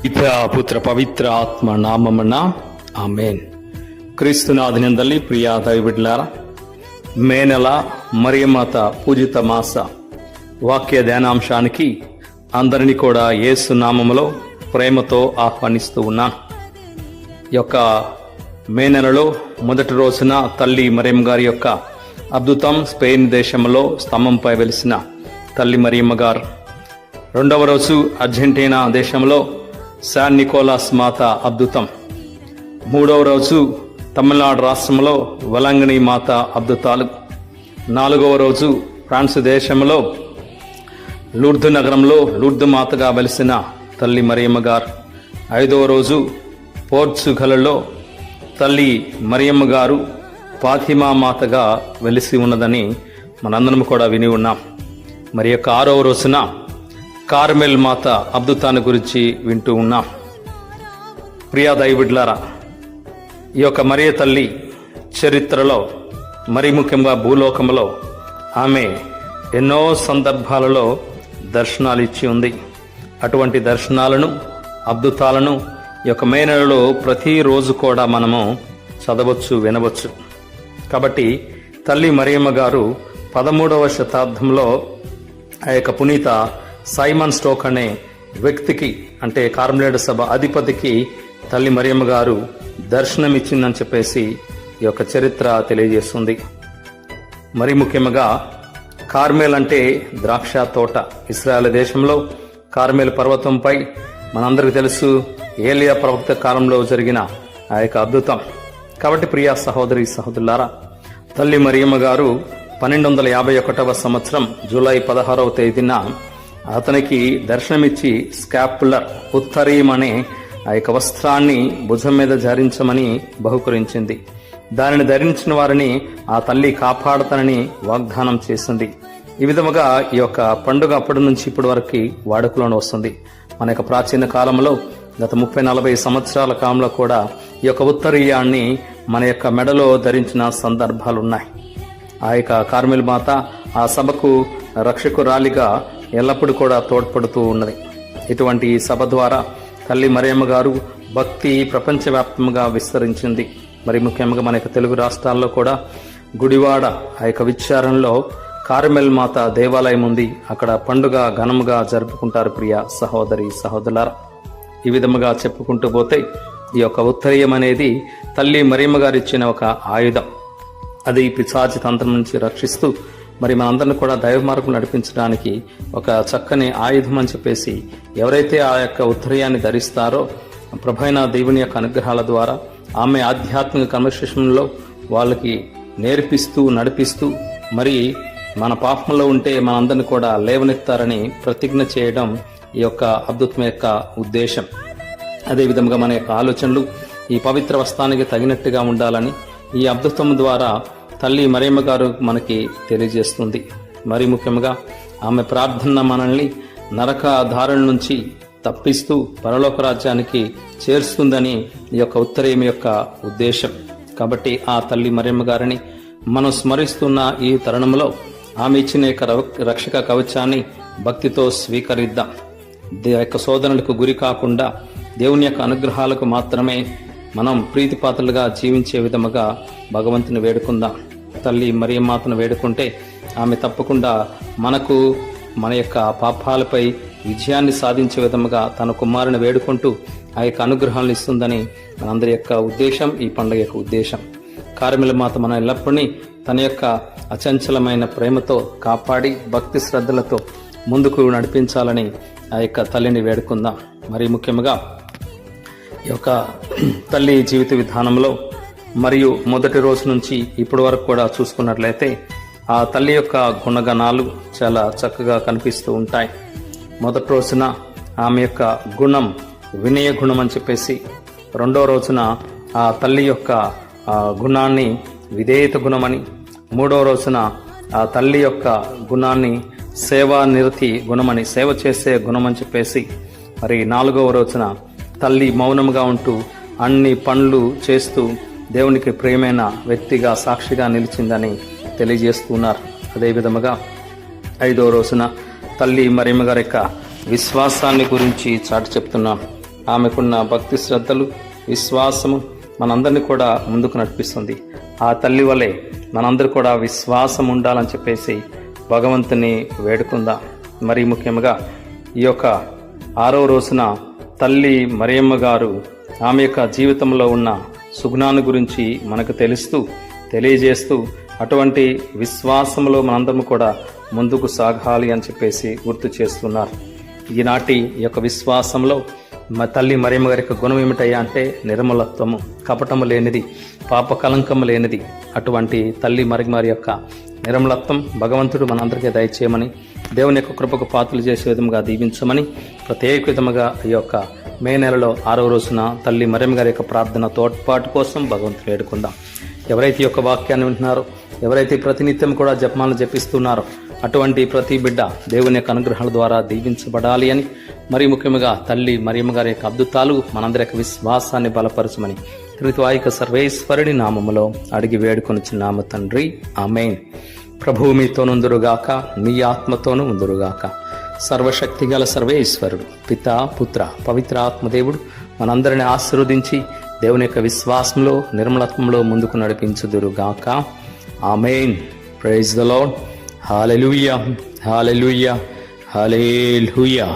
పితా పుత్ర పవిత్ర ఆత్మ నామమున ఆమేన్. క్రీస్తునాథునందలి ప్రియ దైవబిడ్డలారా, మే నెల మరియమాత పూజిత మాస వాక్య ధ్యానాంశానికి అందరినీ కూడా యేసు నామములో ప్రేమతో ఆహ్వానిస్తూ ఉన్నాను. ఈ యొక్క మే నెలలో మొదటి రోజున తల్లి మరియమ్మ గారి యొక్క అద్భుతం, స్పెయిన్ దేశంలో స్తంభంపై వెలిసిన తల్లి మరియమ్మ గారు. రెండవ రోజు అర్జెంటీనా దేశంలో శాన్ నికోలాస్ మాత అద్భుతం. మూడవ రోజు తమిళనాడు రాష్ట్రంలో వలంగిని మాత అద్భుతాలు. నాలుగవ రోజు ఫ్రాన్స్ దేశంలో లూర్దు నగరంలో లూర్దు మాతగా వెలిసిన తల్లి మరియమ్మ గారు. ఐదవ రోజు పోర్చుగల్లో తల్లి మరియమ్మ గారు ఫాతిమా మాతగా వెలిసి ఉన్నదని మనందరం కూడా విని ఉన్నాం. మరి యొక్క ఆరవ రోజున కార్మెల్ మాత అద్భుతాన్ని గురించి వింటూ ఉన్నాం. ప్రియా దైవబిడ్డలారా, ఈ యొక్క మరియ తల్లి చరిత్రలో మరి ముఖ్యంగా భూలోకంలో ఆమె ఎన్నో సందర్భాలలో దర్శనాలు ఇచ్చి ఉంది. అటువంటి దర్శనాలను, అద్భుతాలను ఈ యొక్క మే నెలలో ప్రతిరోజు కూడా మనము చదవచ్చు, వినవచ్చు. కాబట్టి తల్లి మరియమ్మ గారు 13వ శతాబ్దంలో ఆ యొక్క పునీత సైమన్ స్టోక్ అనే వ్యక్తికి, అంటే కార్మెల్ సభ అధిపతికి తల్లి మరియమ్మ గారు దర్శనమిచ్చిందని చెప్పేసి ఈ యొక్క చరిత్ర తెలియజేస్తుంది. మరి ముఖ్యంగా కార్మెల్ అంటే ద్రాక్ష తోట. ఇశ్రాయేల్ దేశంలో కార్మెల్ పర్వతంపై మనందరికీ తెలుసు ఏలియా ప్రవక్త కాలంలో జరిగిన ఆ యొక్క అద్భుతం. కాబట్టి ప్రియా సహోదరి సహోదరులారా, తల్లి మరియమ్మ గారు 1251వ సంవత్సరం జూలై 16వ తేదీన అతనికి దర్శనమిచ్చి స్కాపులర్, ఉత్తరీయం అనే ఆ యొక్క వస్త్రాన్ని భుజం మీద ధరించమని బహుకరించింది. దానిని ధరించిన వారిని ఆ తల్లి కాపాడతానని వాగ్దానం చేసింది. ఈ విధముగా ఈ యొక్క పండుగ అప్పటి నుంచి ఇప్పటి వరకు వాడుకలోనే వస్తుంది. మన యొక్క ప్రాచీన కాలంలో గత 30-40 సంవత్సరాల కాలంలో కూడా ఈ యొక్క ఉత్తరీయాన్ని మన యొక్క మెడలో ధరించిన సందర్భాలు ఉన్నాయి. ఆ యొక్క కార్మెల్ మాత ఆ సభకు రక్షకురాలిగా ఎల్లప్పుడూ కూడా తోడ్పడుతూ ఉన్నది. ఇటువంటి సభ ద్వారా తల్లి మరియమ్మ గారు భక్తి ప్రపంచవ్యాప్తంగా విస్తరించింది. మరి ముఖ్యంగా మన యొక్క తెలుగు రాష్ట్రాల్లో కూడా గుడివాడ ఆ యొక్క విచారణలో కార్మెల్ మాత దేవాలయం ఉంది. అక్కడ పండుగ ఘనముగా జరుపుకుంటారు. ప్రియ సహోదరి సహోదరులారా, ఈ విధముగా చెప్పుకుంటూ పోతే ఈ యొక్క ఉత్తరీయం అనేది తల్లి మరియమ్మ గారు ఇచ్చిన ఒక ఆయుధం. అది పిశాచి తంత్రం నుంచి రక్షిస్తూ మరి మనందరిని కూడా దైవ మార్గం నడిపించడానికి ఒక చక్కని ఆయుధం అని చెప్పేసి ఎవరైతే ఆ యొక్క ఉత్తరీయాన్ని ధరిస్తారో ప్రభైన దేవుని యొక్క అనుగ్రహాల ద్వారా ఆమె ఆధ్యాత్మిక కన్వర్సేషన్లో వాళ్ళకి నేర్పిస్తూ నడిపిస్తూ మరి మన పాపంలో ఉంటే మనందరిని కూడా లేవనెత్తారని ప్రతిజ్ఞ చేయడం ఈ యొక్క అద్భుతం యొక్క ఉద్దేశం. అదేవిధంగా మన యొక్క ఆలోచనలు ఈ పవిత్ర వస్త్రానికి తగినట్టుగా ఉండాలని ఈ అద్భుతం ద్వారా తల్లి మరియమ్మ గారు మనకి తెలియజేస్తుంది. మరి ముఖ్యంగా ఆమె ప్రార్థన మనల్ని నరక దారుల నుంచి తప్పిస్తూ పరలోక రాజ్యానికి చేరుస్తుందని ఈ యొక్క ఉత్తరీయం యొక్క ఉద్దేశం. కాబట్టి ఆ తల్లి మరియమ్మ గారిని మనం స్మరిస్తున్న ఈ తరుణంలో ఆమె ఇచ్చిన యొక్క రక్షక కవచాన్ని భక్తితో స్వీకరిద్దాం. యొక్క శోధనలకు గురి కాకుండా దేవుని యొక్క అనుగ్రహాలకు మాత్రమే మనం ప్రీతిపాత్రలుగా జీవించే విధముగా భగవంతుని వేడుకుందాం. తల్లి మరియమ్మాతను వేడుకుంటే ఆమె తప్పకుండా మనకు మన యొక్క పాపాలపై విజయాన్ని సాధించే విధముగా తన కుమారుని వేడుకుంటూ ఆ యొక్క అనుగ్రహాలను ఇస్తుందని మనందరి యొక్క ఉద్దేశం, ఈ పండుగ యొక్క ఉద్దేశం. కార్మెల్ మాత మన ఎల్లప్పుడూ తన యొక్క అచంచలమైన ప్రేమతో కాపాడి భక్తి శ్రద్ధలతో ముందుకు నడిపించాలని ఆ యొక్క తల్లిని వేడుకుందాం. మరి ముఖ్యంగా ఈ యొక్క తల్లి జీవిత విధానంలో మరియు మొదటి రోజు నుంచి ఇప్పటి వరకు కూడా చూసుకున్నట్లయితే ఆ తల్లి యొక్క గుణగణాలు చాలా చక్కగా కనిపిస్తూ ఉంటాయి. మొదటి రోజున ఆమె యొక్క గుణం వినయ గుణం అని చెప్పేసి, రెండో రోజున ఆ తల్లి యొక్క గుణాన్ని విధేయత గుణమని, మూడో రోజున ఆ తల్లి యొక్క గుణాన్ని సేవా నిరతి గుణమని, సేవ చేసే గుణమని చెప్పేసి, మరి నాలుగవ రోజున తల్లి మౌనంగా ఉంటూ అన్ని పనులు చేస్తూ దేవునికి ప్రియమైన వ్యక్తిగా సాక్షిగా నిలిచిందని తెలియజేస్తున్నారు. అదేవిధముగా ఐదవ రోజున తల్లి మరియమ్మ గారి యొక్క విశ్వాసాన్ని గురించి చాటి చెప్తున్నాం. ఆమెకున్న భక్తి శ్రద్ధలు, విశ్వాసము మనందరినీ కూడా ముందుకు నడిపిస్తుంది. ఆ తల్లి వలె మనందరూ కూడా విశ్వాసం ఉండాలని చెప్పేసి భగవంతుని వేడుకుందాం. మరి ముఖ్యంగా ఈ యొక్క 6వ రోజున తల్లి మరియమ్మ గారు ఆమె యొక్క జీవితంలో ఉన్న సుగుణాన్ని గురించి మనకు తెలియజేస్తూ అటువంటి విశ్వాసంలో మనందరం కూడా ముందుకు సాగాలి అని చెప్పేసి గుర్తు చేస్తున్నారు. ఈనాటి ఈ యొక్క విశ్వాసంలో తల్లి మరియమ్మ గారి యొక్క గుణం ఏమిటయ్యా అంటే నిర్మలత్వము, కపటము లేనిది, పాప కలంకము లేనిది. అటువంటి తల్లి మరియమ్మ యొక్క నిర్మలత్వం భగవంతుడు మనందరికీ దయచేయమని, దేవుని యొక్క కృపకు పాత్రలు చేసే విధముగా దీవించమని ప్రత్యేక విధముగా ఈ యొక్క మే నెలలో 6వ రోజున తల్లి మరియమ్మ గారి యొక్క ప్రార్థన తోడ్పాటు కోసం భగవంతుడు వేడుకుందాం. ఎవరైతే ఈ యొక్క వాక్యాన్ని వింటున్నారో, ఎవరైతే ప్రతినిత్యం కూడా జపమాలను జపిస్తున్నారో అటువంటి ప్రతి బిడ్డ దేవుని యొక్క అనుగ్రహాల ద్వారా దీవించబడాలి అని, మరి ముఖ్యంగా తల్లి మరియమ్మ గారి యొక్క అద్భుతాలు మనందరి యొక్క విశ్వాసాన్ని బలపరచమని త్రిత్వాయిక సర్వేశ్వరుడి నామములో అడిగి వేడుకొనుచున్నాము తండ్రి, ఆమేన్. ప్రభువు మీతో నుందురుగాక, మీ ఆత్మతోనూ ఉందురుగాక. సర్వశక్తి గల సర్వేశ్వరుడు పితా, పుత్ర, పవిత్ర ఆత్మదేవుడు మనందరిని ఆశీర్వదించి దేవుని యొక్క విశ్వాసంలో, నిర్మలత్వంలో ముందుకు నడిపించుదురుగాక. Amen. Praise the Lord. Hallelujah, hallelujah, hallelujah.